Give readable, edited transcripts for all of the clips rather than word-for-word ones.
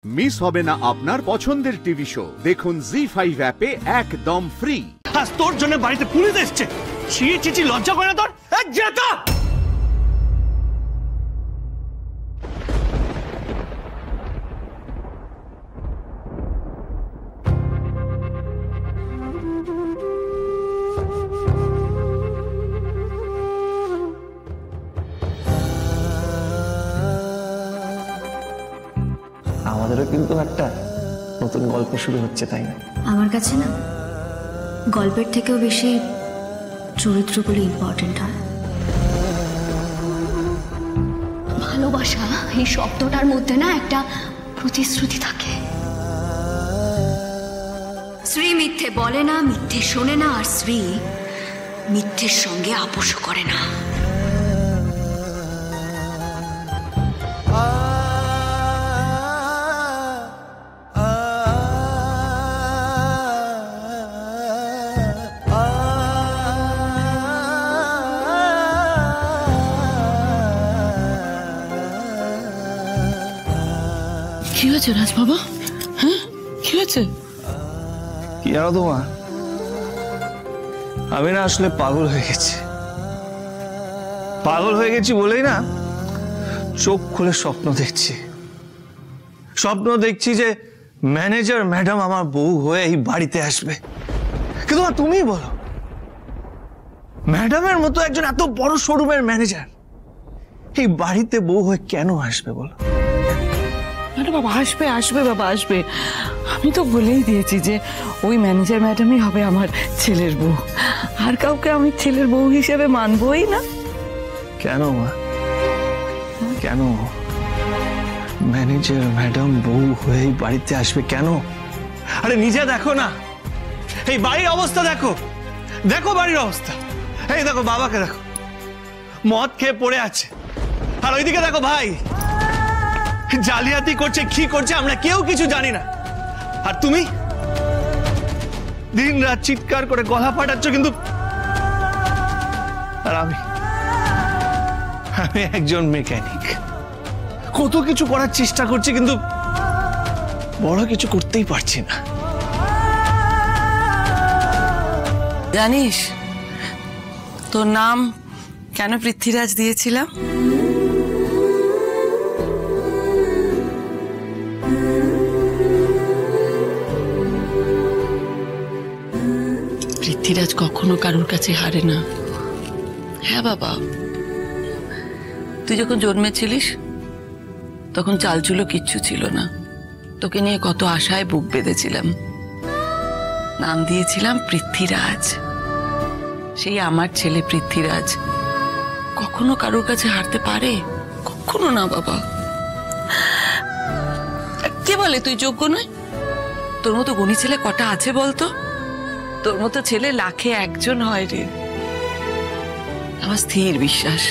Miss হবে না আপনার পছন্দের টিভি শো। দেখুন জি5 অ্যাপে একদম ফ্রি। আজ তোর জন্য বাড়িতে পুলিশ এসছে, ছিয়ে চিচি লজ্জা করে না তোর? যেটা আমাদেরও কিন্তু একটা নতুন গল্প শুরু হচ্ছে, তাই না? আমার কাছে না গল্পের থেকেও বেশি চরিত্রগুলো ইম্পর্টেন্ট হয়। ভালোবাসা এই শব্দটার মধ্যে না একটা প্রতিশ্রুতি থাকে। শ্রী মিথ্যে বলে না, মিথ্যে শোনে না, আর শ্রী মিথ্যের সঙ্গে আপোষ করে না। কি হয়েছে রাজ বাবা? হ্যাঁ, কি হয়েছে? কি জানো তোমার, আমি না আসলে পাগল হয়ে গেছি বলেই না চোখ খুলে স্বপ্ন দেখছি যে ম্যানেজার ম্যাডাম আমার বউ হয়ে এই বাড়িতে আসবে। কিন্তু তুমিই বলো, ম্যাডামের মতো একজন এত বড় শোরুমের ম্যানেজার এই বাড়িতে বউ হয়ে কেন আসবে বলো? আরে বাবা, আসবে বাবা, আসবে। আমি তো বলেই দিয়েছি যে ওই ম্যানেজার ম্যাডামই হবে আমার ছেলের বউ, আর কাউকে আমি ছেলের বউ হিসেবে মানবই না। কেন মা, কেন ম্যানেজার ম্যাডাম বউ হয়ে বাড়িতে আসবে কেন? আরে নিজে দেখো না, এই বাড়ির অবস্থা দেখো বাড়ির অবস্থা। এই দেখো বাবাকে, দেখো মদ খেয়ে পড়ে আছে, আর ওইদিকে দেখো ভাই জালিয়াতি করছে, কি করছে আমরা কেউ কিছু জানি না। আর তুমি দিন রাত চিৎকার করে গলা ফাটাচ্ছ, কিন্তু আর আমি একজন মেকানিক, কত কিছু করার চেষ্টা করছি, কিন্তু বড় কিছু করতেই পারছি না। জানিস তোর নাম কেন পৃথ্বীরাজ দিয়েছিলাম? পৃথ্বীরাজ কখনো কারোর কাছে হারে না। হ্যাঁ বাবা, তুই যখন জন্মেছিলিস তখন চালচুলো কিচ্ছু ছিল না, তোকে নিয়ে কত আশায় বুক বেঁধেছিলাম, নাম দিয়েছিলাম পৃথ্বীরাজ। সেই আমার ছেলে পৃথ্বীরাজ কখনো কারোর কাছে হারতে পারে? কখনো না বাবা। কে বলে তুই যোগ্য নয়? তোর মতো গুণী ছেলে কটা আছে বলতো? তোর মতো ছেলে লাখে একজন হয় রে। আমার স্থির বিশ্বাস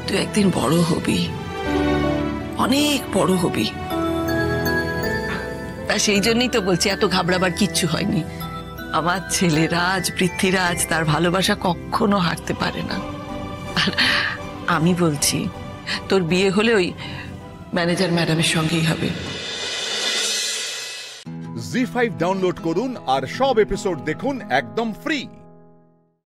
তুই একদিন বড় হবি, অনেক বড় হবি। তা সেই জন্যই তো বলছি, এত ঘাবড়াবার কিচ্ছু হয়নি। আমার ছেলে রাজ, পৃথ্বীরাজ, তার ভালোবাসা কখনো হারতে পারে না। আর আমি বলছি তোর বিয়ে হলে ওই ম্যানেজার ম্যাডামের সঙ্গেই হবে। জি5 ডাউনলোড করুন আর সব এপিসোড দেখুন একদম ফ্রি।